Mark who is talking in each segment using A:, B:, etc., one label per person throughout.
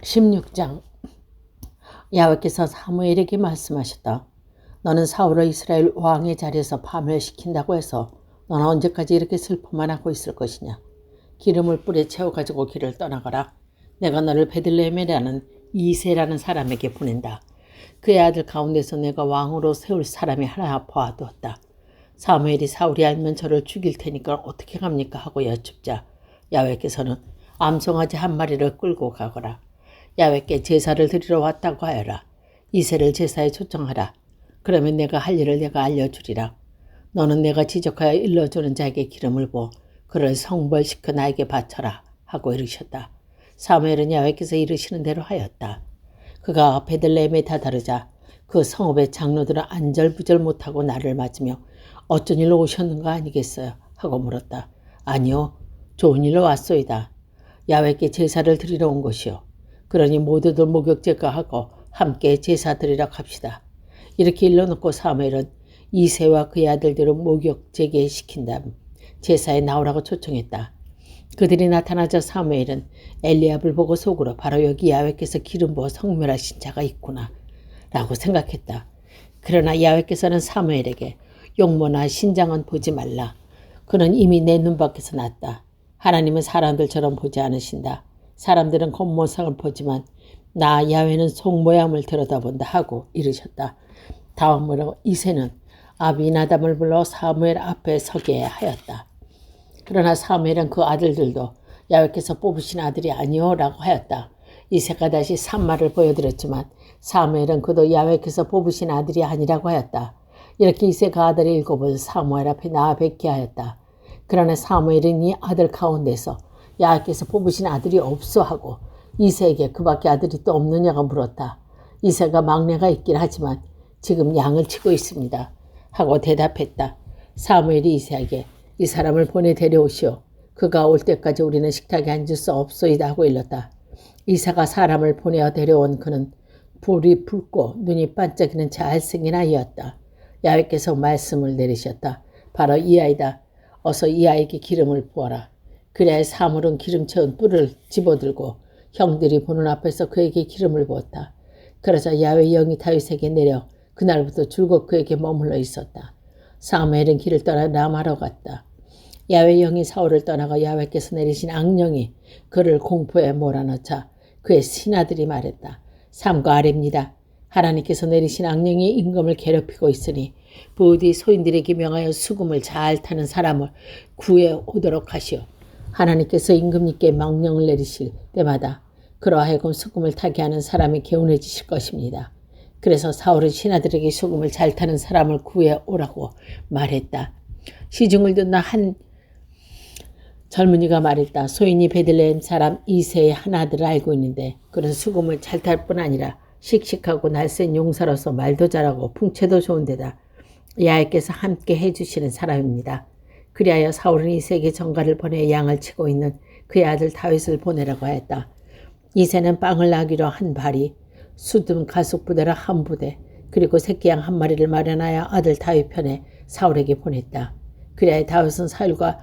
A: 16장. 야훼께서 사무엘에게 말씀하셨다. 너는 사울을 이스라엘 왕의 자리에서 파멸시킨다고 해서 너는 언제까지 이렇게 슬퍼만 하고 있을 것이냐. 기름을 뿔에 채워가지고 길을 떠나가라. 내가 너를 베들레헴이라는 이새라는 사람에게 보낸다. 그의 아들 가운데서 내가 왕으로 세울 사람이 하나 보아두었다. 사무엘이 사울이 알면 저를 죽일 테니까 어떻게 갑니까 하고 여쭙자 야훼께서는 암송아지 한 마리를 끌고 가거라. 야훼께 제사를 드리러 왔다고 하여라. 이새를 제사에 초청하라. 그러면 내가 할 일을 내가 알려주리라. 너는 내가 지적하여 일러주는 자에게 기름을 부어 그를 성벌시켜 나에게 바쳐라 하고 이르셨다. 사무엘은 야훼께서 이르시는 대로 하였다. 그가 베들레헴에 다다르자 그 성읍의 장로들은 안절부절 못하고 나를 맞으며 어쩐 일로 오셨는가 아니겠어요? 하고 물었다. 아니요, 좋은 일로 왔소이다. 야훼께 제사를 드리러 온 것이요. 그러니 모두들 목욕제가 하고 함께 제사 드리러 갑시다. 이렇게 일러놓고 사무엘은 이새와 그의 아들들을 목욕제게 시킨 다음 제사에 나오라고 초청했다. 그들이 나타나자 사무엘은 엘리압을 보고 속으로 바로 여기 야훼께서 기름 부어 성멸하신 자가 있구나 라고 생각했다. 그러나 야훼께서는 사무엘에게 용모나 신장은 보지 말라. 그는 이미 내 눈밖에서 났다. 하나님은 사람들처럼 보지 않으신다. 사람들은 겉모상을 보지만 나 야훼는 속모양을 들여다본다 하고 이르셨다. 다음으로 이새는 아비나답을 불러 사무엘 앞에 서게 하였다. 그러나 사무엘은 그 아들들도 야훼께서 뽑으신 아들이 아니오라고 하였다. 이새가 다시 산말을 보여드렸지만 사무엘은 그도 야훼께서 뽑으신 아들이 아니라고 하였다. 이렇게 이새가 아들 7을 사무엘 앞에 나와 뵙게 하였다. 그러나 사무엘은 이 아들 가운데서 야훼께서 뽑으신 아들이 없어 하고 이새에게 그밖에 아들이 또 없느냐고 물었다. 이새가 막내가 있긴 하지만 지금 양을 치고 있습니다 하고 대답했다. 사무엘이 이새에게 이 사람을 보내 데려오시오. 그가 올 때까지 우리는 식탁에 앉을 수 없소이다 하고 일렀다. 이새가 사람을 보내어 데려온 그는 불이 붉고 눈이 반짝이는 잘생긴 아이였다. 야훼께서 말씀을 내리셨다. 바로 이 아이다. 어서 이 아이에게 기름을 부어라. 그래야 사물은 기름 채운 뿔을 집어들고 형들이 보는 앞에서 그에게 기름을 부었다. 그러자 야훼의 영이 다윗에게 내려 그날부터 줄곧 그에게 머물러 있었다. 사무엘은 길을 떠나 라마로 갔다. 야훼의 영이 사울을 떠나가 야훼께서 내리신 악령이 그를 공포에 몰아넣자 그의 신하들이 말했다. 삼가 아뢰입니다. 하나님께서 내리신 악령이 임금을 괴롭히고 있으니 부디 소인들에게 명하여 수금을 잘 타는 사람을 구해 오도록 하시오. 하나님께서 임금님께 명령을 내리실 때마다 그러하여금 수금을 타게 하는 사람이 개운해지실 것입니다. 그래서 사울은 신하들에게 수금을 잘 타는 사람을 구해 오라고 말했다. 시중을 듣는 한 젊은이가 말했다. 소인이 베들레헴 사람 이새의 한 아들을 알고 있는데 그는 수금을 잘 탈 뿐 아니라 씩씩하고 날쌘 용사로서 말도 잘하고 풍채도 좋은 데다 야훼께서 함께 해주시는 사람입니다. 그리하여 사울은 이새에게 전가를 보내 양을 치고 있는 그의 아들 다윗을 보내라고 하였다. 이새는 빵을 나기로 한 발이 수든 가숙부대라 한 부대 그리고 새끼양 한 마리를 마련하여 아들 다윗 편에 사울에게 보냈다. 그리하여 다윗은 사울과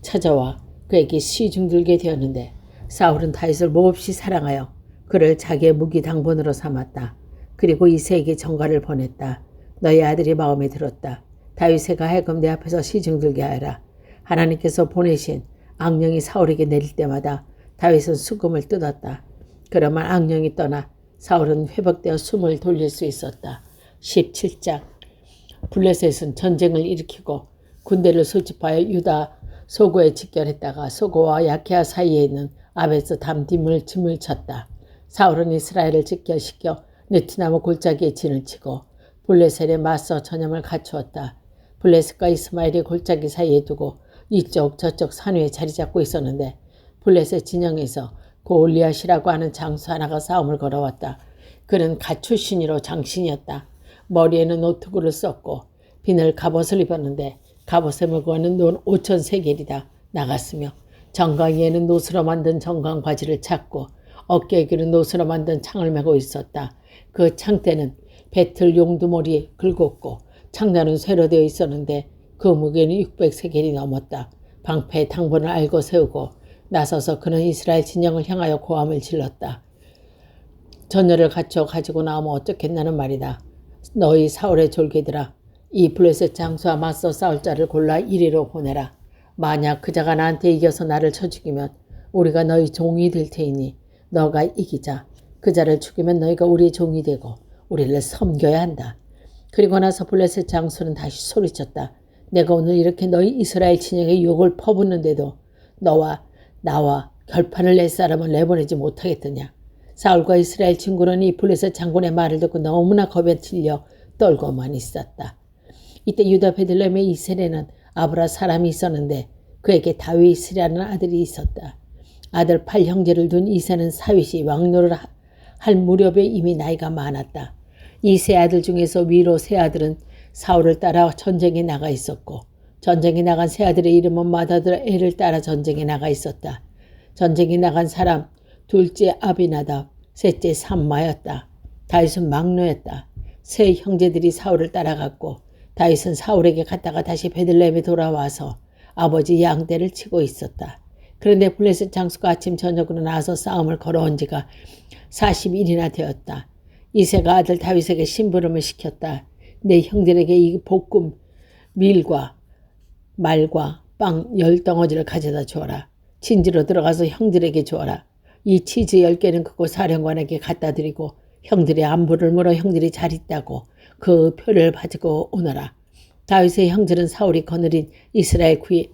A: 찾아와 그에게 시중들게 되었는데 사울은 다윗을 몹시 사랑하여 그를 자기의 무기 당번으로 삼았다. 그리고 이새에게 전가를 보냈다. 너희 아들이 마음에 들었다. 다윗에게 하여금 내 앞에서 시중들게 하여라. 하나님께서 보내신 악령이 사울에게 내릴 때마다 다윗은 수금을 뜯었다. 그러면 악령이 떠나 사울은 회복되어 숨을 돌릴 수 있었다. 17장. 블레셋은 전쟁을 일으키고 군대를 소집하여 유다 소고에 집결했다가 소고와 야케아 사이에 있는 아베스 담딤을 짐을 쳤다. 사울은 이스라엘을 집결시켜 느티나무 골짜기에 진을 치고 블레셋에 맞서 전염을 갖추었다. 블레셋과 이스마엘이 골짜기 사이에 두고 이쪽 저쪽 산 위에 자리 잡고 있었는데 블레셋 진영에서 골리앗이라고 하는 장수 하나가 싸움을 걸어왔다. 그는 갓 출신이로 장신이었다. 머리에는 노트구를 썼고 비늘 갑옷을 입었는데 갑옷의 무게는 논 5,000세겔이다 나갔으며 정강이에는 노스로 만든 정강 바지를 찾고 어깨에 기는 노스로 만든 창을 메고 있었다. 그 창대는 배틀 용두머리에 긁었고 창자는 쇠로 되어 있었는데 그 무게는 600세겔이 넘었다. 방패의 당번을 알고 세우고 나서서 그는 이스라엘 진영을 향하여 고함을 질렀다. 전열을 갖춰 가지고 나오면 어쩌겠나는 말이다. 너희 사울의 졸개들아, 이 블레셋 장수와 맞서 싸울 자를 골라 이리로 보내라. 만약 그 자가 나한테 이겨서 나를 쳐 죽이면 우리가 너희 종이 될 테이니 너가 이기자. 그 자를 죽이면 너희가 우리의 종이 되고 우리를 섬겨야 한다. 그리고 나서 블레셋 장수는 다시 소리쳤다. 내가 오늘 이렇게 너희 이스라엘 진영의 욕을 퍼붓는데도 너와 나와 결판을 낼 사람을 내보내지 못하겠더냐. 사울과 이스라엘 친구는 이 블레셋 장군의 말을 듣고 너무나 겁에 질려 떨고만 있었다. 이때 유다 베들레헴의 이셀에는 아브라 사람이 있었는데 그에게 다윗이라는 아들이 있었다. 아들 8형제를 둔 이세는 사윗이 왕노를 할 무렵에 이미 나이가 많았다. 이 세 아들 중에서 위로 세 아들은 사울을 따라 전쟁에 나가 있었고 전쟁에 나간 세 아들의 이름은 맏아들 엘을 따라 전쟁에 나가 있었다. 전쟁에 나간 사람 둘째 아비나답, 셋째 삼마였다. 다윗은 막노였다. 세 형제들이 사울을 따라갔고 다윗은 사울에게 갔다가 다시 베들레헴에 돌아와서 아버지 양떼를 치고 있었다. 그런데 블레셋 장수가 아침 저녁으로 나와서 싸움을 걸어온 지가 40일이나 되었다. 이새가 아들 다윗에게 심부름을 시켰다. 내 형들에게 이 볶음 밀과 말과 빵 10덩어리를 가져다 주어라. 진지로 들어가서 형들에게 주어라. 이 치즈 10개는 그곳 사령관에게 갖다 드리고 형들의 안부를 물어 형들이 잘 있다고 그 표를 가지고 오너라. 다윗의 형들은 사울이 거느린 이스라엘 귀에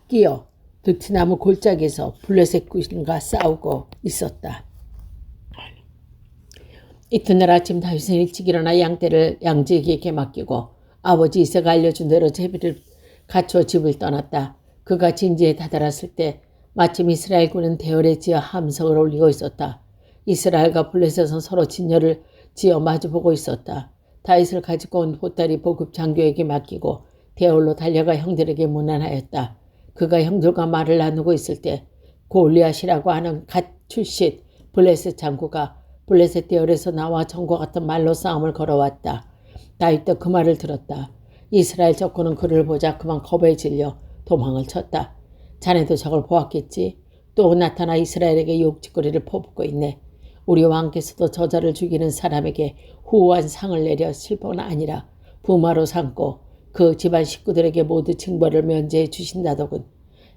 A: 끼어 드티나무 골짜기에서 블레셋 군과 싸우고 있었다. 이튿날 아침 다윗은 일찍 일어나 양떼를 양지에게 맡기고 아버지 이새가 알려준 대로 제비를 갖춰 집을 떠났다. 그가 진지에 다다랐을 때 마침 이스라엘군은 대열에 지어 함성을 올리고 있었다. 이스라엘과 블레셋은 서로 진열을 지어 마주보고 있었다. 다윗을 가지고 온 보따리 보급 장교에게 맡기고 대열로 달려가 형들에게 문안하였다. 그가 형들과 말을 나누고 있을 때 골리앗이라고 하는 갓 출신 블레셋 장구가 블레셋 대열에서 나와 전과 같은 말로 싸움을 걸어왔다. 다윗도 그 말을 들었다. 이스라엘 적군은 그를 보자 그만 겁에 질려 도망을 쳤다. 자네도 저걸 보았겠지? 또 나타나 이스라엘에게 욕짓거리를 퍼붓고 있네. 우리 왕께서도 저자를 죽이는 사람에게 후한 상을 내려 실뿐 아니라 부마로 삼고 그 집안 식구들에게 모두 징벌을 면제해 주신다더군.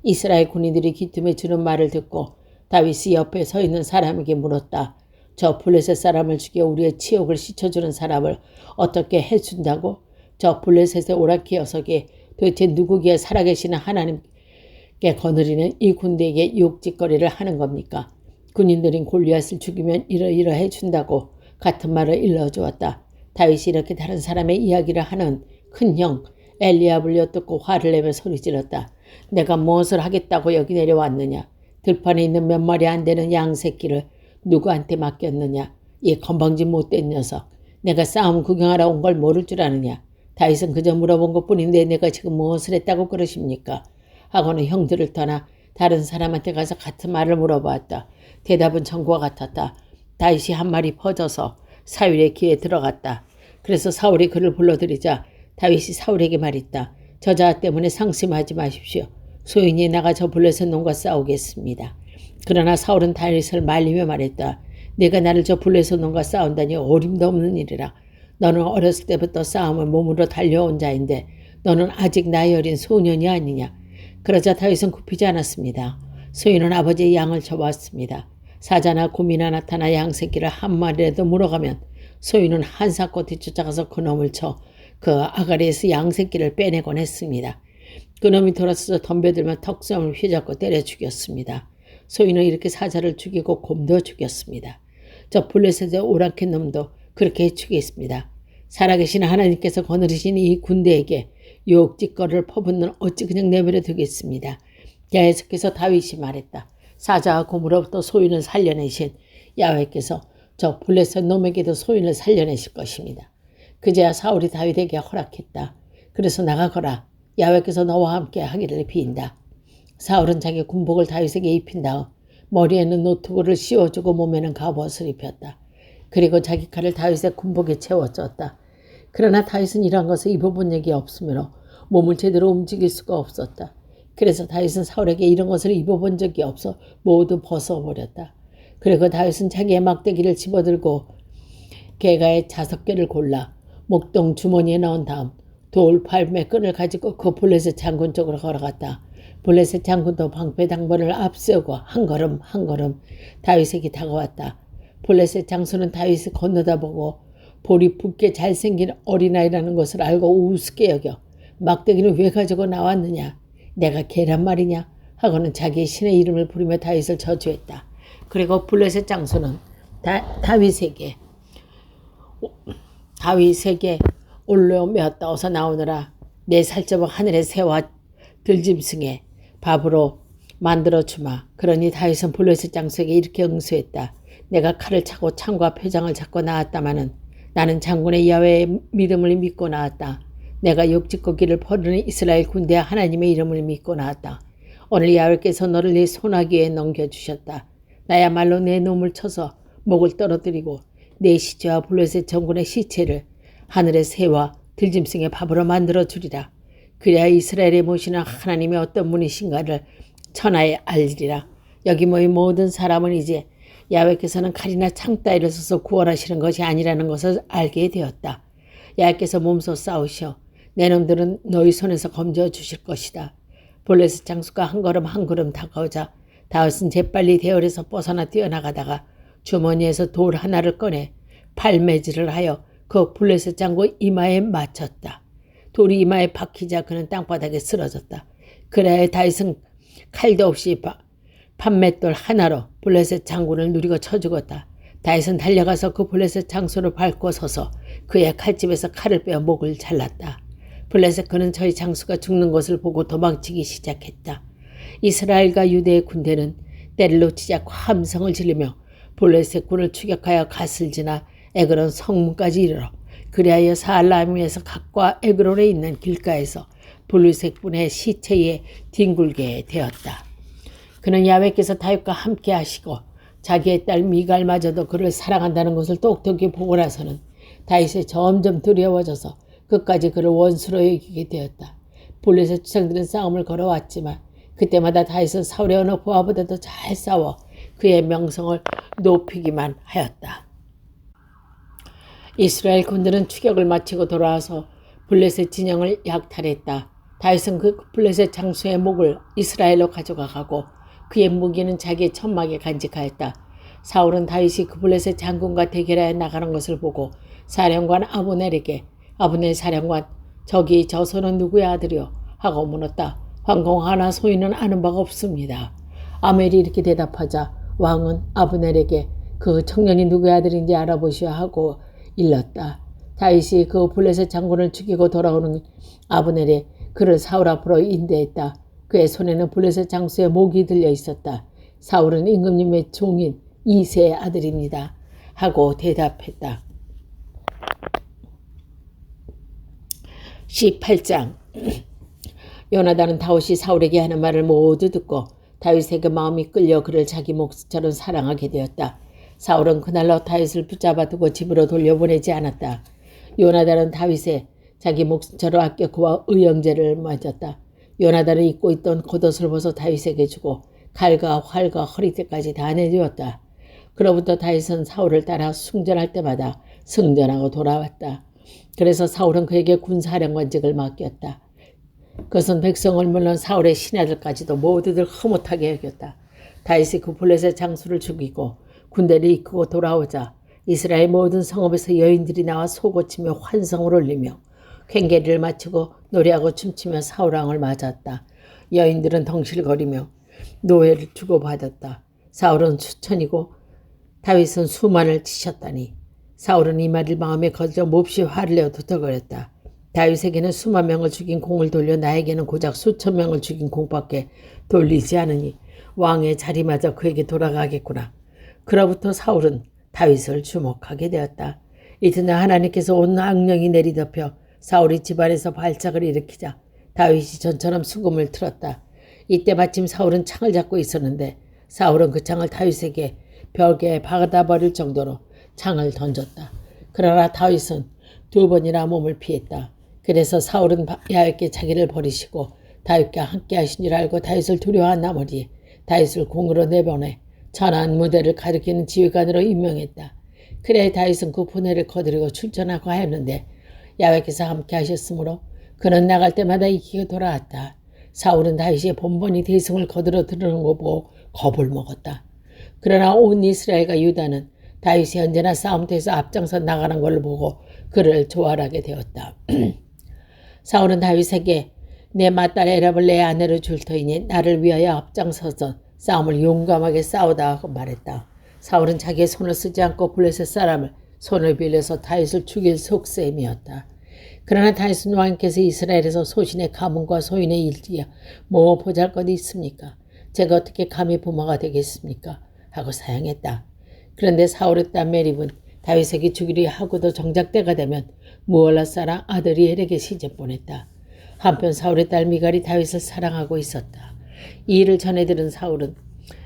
A: 이스라엘 군인들이 기tum에 주는 말을 듣고 다윗이 옆에 서 있는 사람에게 물었다. 저 블레셋 사람을 죽여 우리의 치욕을 씻어주는 사람을 어떻게 해준다고? 저 블레셋의 오라키 녀석이 도대체 누구기에 살아계시는 하나님께 거느리는 이 군대에게 욕짓거리를 하는 겁니까? 군인들인 골리앗을 죽이면 이러이러해 준다고 같은 말을 일러주었다. 다윗이 이렇게 다른 사람의 이야기를 하는 큰형 엘리압을 엿듣고 화를 내며 소리질렀다. 내가 무엇을 하겠다고 여기 내려왔느냐? 들판에 있는 몇 마리 안 되는 양 새끼를 누구한테 맡겼느냐? 이 건방진 못된 녀석. 내가 싸움 구경하러 온 걸 모를 줄 아느냐? 다윗은 그저 물어본 것뿐인데 내가 지금 무엇을 했다고 그러십니까? 하고는 형들을 떠나 다른 사람한테 가서 같은 말을 물어보았다. 대답은 전과 같았다. 다윗이 한 말이 퍼져서 사울의 귀에 들어갔다. 그래서 사울이 그를 불러들이자 다윗이 사울에게 말했다. 저자 때문에 상심하지 마십시오. 소인이 나가 저 블레셋 놈과 싸우겠습니다. 그러나 사울은 다윗을 말리며 말했다. 내가 나를 저 블레셋 놈과 싸운다니 어림도 없는 일이라. 너는 어렸을 때부터 싸움을 몸으로 달려온 자인데 너는 아직 나이 어린 소년이 아니냐. 그러자 다윗은 굽히지 않았습니다. 소인은 아버지의 양을 쳐왔습니다. 사자나 곰이나 나타나 양새끼를 한 마리라도 물어가면 소인은 한사꽃이 쫓아가서 그놈을 쳐 그 아가리에서 양새끼를 빼내곤 했습니다. 그놈이 돌아서서 덤벼들며 턱섬을 휘잡고 때려 죽였습니다. 소인은 이렇게 사자를 죽이고 곰도 죽였습니다. 저 블레셋의 오랑캐 놈도 그렇게 죽였습니다. 살아계신 하나님께서 거느리신 이 군대에게 욕짓거리를 퍼붓는 어찌 그냥 내버려 두겠습니다. 계속해서 다윗이 말했다. 사자와 곰으로부터 소인을 살려내신 야훼께서 저 블레셋 놈에게도 소인을 살려내실 것입니다. 그제야 사울이 다윗에게 허락했다. 그래서 나가거라. 야훼께서 너와 함께 하기를 비인다. 사울은 자기 군복을 다윗에게 입힌 다음 머리에는 노트구를 씌워주고 몸에는 갑옷을 입혔다. 그리고 자기 칼을 다윗의 군복에 채워줬다. 그러나 다윗은 이러한 것을 입어본 적이 없으므로 몸을 제대로 움직일 수가 없었다. 그래서 다윗은 사울에게 이런 것을 입어본 적이 없어 모두 벗어버렸다. 그리고 다윗은 자기의 막대기를 집어들고 개가의 5개를 골라 목동 주머니에 넣은 다음 돌 8매 끈을 가지고 그 블레셋 장군 쪽으로 걸어갔다. 블레셋 장군도 방패당번을 앞세우고 한 걸음 한 걸음 다윗에게 다가왔다. 블레셋 장수는 다윗을 건너다보고 볼이 붓게 잘생긴 어린아이라는 것을 알고 우습게 여겨 막대기를 왜 가지고 나왔느냐, 내가 개란 말이냐 하고는 자기의 신의 이름을 부르며 다윗을 저주했다. 그리고 블레셋 장수는 다윗에게 올려매었다. 어서 나오너라. 내 살쪄먹 하늘의 새와 들짐승의 밥으로 만들어주마. 그러니 다윗은 블레셋 장수에게 이렇게 응수했다. 내가 칼을 차고 창과 표장을 잡고 나왔다마는 나는 장군의 야훼의 믿음을 믿고 나왔다. 내가 욕짓고 길을 버르는 이스라엘 군대와 하나님의 이름을 믿고 나왔다. 오늘 야훼께서 너를 네 손아귀에 넘겨주셨다. 나야말로 내 놈을 쳐서 목을 떨어뜨리고 내 시체와 블레셋 전군의 시체를 하늘의 새와 들짐승의 밥으로 만들어주리라. 그래야 이스라엘에 모시는 하나님이 어떤 분이신가를 천하에 알리리라. 여기 모인 모든 사람은 이제 야훼께서는 칼이나 창 따위를 써서 구원하시는 것이 아니라는 것을 알게 되었다. 야훼께서 몸소 싸우시어 내 놈들은 너희 손에서 건져 주실 것이다. 블레셋 장수가 한 걸음 한 걸음 다가오자 다윗은 재빨리 대열에서 벗어나 뛰어나가다가 주머니에서 돌 하나를 꺼내 팔매질을 하여 그 블레셋 장군 이마에 맞췄다. 돌이 이마에 박히자 그는 땅바닥에 쓰러졌다. 그래야 다윗은 칼도 없이 판맷돌 하나로 블레셋 장군을 누리고 쳐 죽었다. 다윗은 달려가서 그 블레셋 장수를 밟고 서서 그의 칼집에서 칼을 빼어 목을 잘랐다. 블레셋 그는 저희 장수가 죽는 것을 보고 도망치기 시작했다. 이스라엘과 유대의 군대는 때를 놓치지 않고 함성을 지르며 블레셋 군을 추격하여 갓을 지나 에그론 성문까지 이르러 그리하여 사알라임에서 갓과 에그론에 있는 길가에서 블레셋 군의 시체에 뒹굴게 되었다. 그는 야훼께서 다윗과 함께 하시고 자기의 딸 미갈마저도 그를 사랑한다는 것을 똑똑히 보고 나서는 다윗이 점점 두려워져서 끝까지 그를 원수로 여기게 되었다. 블레셋 주장들은 싸움을 걸어왔지만 그때마다 다윗은 사울의 어느 부하보다도 잘 싸워 그의 명성을 높이기만 하였다. 이스라엘 군들은 추격을 마치고 돌아와서 블레셋 진영을 약탈했다. 다윗은 그 블레셋 장수의 목을 이스라엘로 가져가고 그의 무기는 자기의 천막에 간직하였다. 사울은 다윗이 그 블레셋 장군과 대결하여 나가는 것을 보고 사령관 아브넬에게 아브넬 사령관, 저기 저 소는 누구의 아들이요? 하고 물었다. 황공하나 소인은 아는 바가 없습니다. 아멜이 이렇게 대답하자 왕은 아브넬에게 그 청년이 누구의 아들인지 알아보시오 하고 일렀다. 다윗이 그 블레셋 장군을 죽이고 돌아오는 아브넬이 그를 사울 앞으로 인도했다. 그의 손에는 블레셋 장수의 목이 들려 있었다. 사울은 임금님의 종인 이새의 아들입니다. 하고 대답했다. 18장 요나단은 다윗이 사울에게 하는 말을 모두 듣고 다윗에게 마음이 끌려 그를 자기 몫처럼 사랑하게 되었다. 사울은 그날로 다윗을 붙잡아 두고 집으로 돌려보내지 않았다. 요나단은 다윗의 자기 몫처럼 아껴 그와 의형제를 맺었다. 요나단은 입고 있던 겉옷을 벗어 다윗에게 주고 칼과 활과 허리띠까지 다 내주었다. 그로부터 다윗은 사울을 따라 승전할 때마다 승전하고 돌아왔다. 그래서 사울은 그에게 군사령관직을 맡겼다. 그것은 백성을 물론 사울의 신하들까지도 모두들 흐뭇하게 여겼다. 다윗이 그 블레셋 장수를 죽이고 군대를 이끌고 돌아오자 이스라엘 모든 성읍에서 여인들이 나와 소고치며 환성을 올리며 괭계리를 마치고 노래하고 춤추며 사울왕을 맞았다. 여인들은 덩실거리며 노예를 주고받았다. 사울은 수천이고 다윗은 수만을 치셨다니 사울은 이 말을 마음에 거저 몹시 화를 내어 두터거렸다. 다윗에게는 수만 명을 죽인 공을 돌려 나에게는 고작 수천 명을 죽인 공밖에 돌리지 않으니 왕의 자리마저 그에게 돌아가겠구나. 그로부터 사울은 다윗을 주목하게 되었다. 이튿날 하나님께서 온 악령이 내리덮여 사울이 집안에서 발작을 일으키자 다윗이 전처럼 수금을 틀었다. 이때 마침 사울은 창을 잡고 있었는데 사울은 그 창을 다윗에게 벽에 박아버릴 정도로 창을 던졌다. 그러나 다윗은 2번이나 몸을 피했다. 그래서 사울은 야훼께 자기를 버리시고 다윗과 함께 하신 줄 알고 다윗을 두려워한 나머지 다윗을 궁으로 내보내 전한 무대를 가리키는 지휘관으로 임명했다. 그래 다윗은 그 분해를 거두려고 출전하고 하였는데 야훼께서 함께 하셨으므로 그는 나갈 때마다 이기고 돌아왔다. 사울은 다윗이 번번이 대승을 거두러 들어오는 거 보고 겁을 먹었다. 그러나 온 이스라엘과 유다는 다윗이 언제나 싸움터에서 앞장서 나가는 걸 보고 그를 좋아하게 되었다. 사울은 다윗에게 내 맏딸 에랍을 내 아내로 줄 터이니 나를 위하여 앞장서서 싸움을 용감하게 싸우다 하고 말했다. 사울은 자기의 손을 쓰지 않고 블레셋 사람을 손을 빌려서 다윗을 죽일 속셈이었다. 그러나 다윗은 왕께서 이스라엘에서 소신의 가문과 소인의 일지야 뭐 보잘것이 있습니까? 제가 어떻게 감히 부모가 되겠습니까? 하고 사양했다. 그런데 사울의 딸 메립은 다윗에게 주기로 하고도 정작 때가 되면 무올라 사람 아드리엘에게 시집 보냈다. 한편 사울의 딸 미갈이 다윗을 사랑하고 있었다. 이 일을 전해 들은 사울은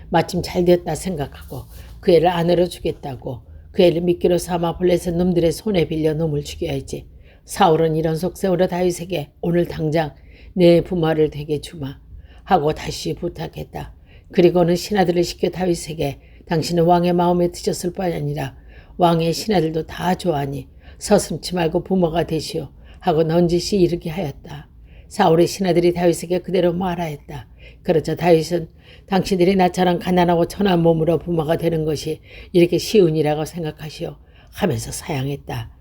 A: 마침 잘 되었다 생각하고 그 애를 아내로 주겠다고 그 애를 미끼로 삼아 블레셋 놈들의 손에 빌려 놈을 죽여야지. 사울은 이런 속셈으로 다윗에게 오늘 당장 내 부마를 되게 주마 하고 다시 부탁했다. 그리고는 신하들을 시켜 다윗에게 당신은 왕의 마음에 드셨을 뿐 아니라 왕의 신하들도 다 좋아하니 서슴지 말고 부모가 되시오 하고 넌지시 이르게 하였다. 사울의 신하들이 다윗에게 그대로 말하였다. 그러자 다윗은 당신들이 나처럼 가난하고 천한 몸으로 부모가 되는 것이 이렇게 쉬운 일이라고 생각하시오 하면서 사양했다.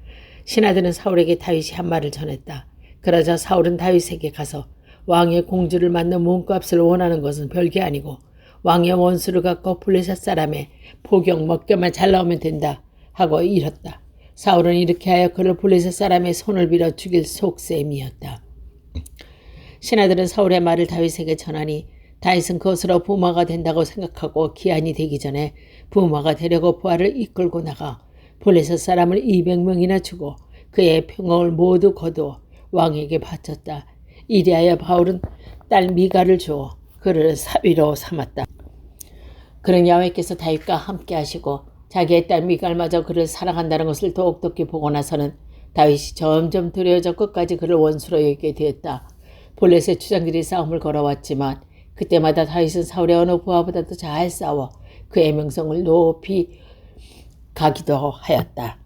A: 신하들은 사울에게 다윗이 한 말을 전했다. 그러자 사울은 다윗에게 가서 왕의 공주를 만나 몸값을 원하는 것은 별게 아니고 왕의 원수를 갖고 블레셋 사람의 포경 먹겨만 잘 나오면 된다 하고 이뤘다. 사울은 이렇게 하여 그를 블레셋 사람의 손을 빌어 죽일 속셈이었다. 신하들은 사울의 말을 다윗에게 전하니 다윗은 그것으로 부마가 된다고 생각하고 기한이 되기 전에 부마가 되려고 부하를 이끌고 나가 블레셋 사람을 200명이나 주고 그의 평ong을 모두 거두어 왕에게 바쳤다. 이리하여 바울은 딸 미갈을 주어 그를 사위로 삼았다. 그는 야훼께서 다윗과 함께 하시고 자기의 딸 미갈마저 그를 사랑한다는 것을 더욱 돋게 보고 나서는 다윗이 점점 두려워져 끝까지 그를 원수로 여기게 되었다. 블레셋 주장들이 싸움을 걸어왔지만 그때마다 다윗은 사울의 어느 부하보다도 잘 싸워 그의 명성을 높이 가기도 하였다.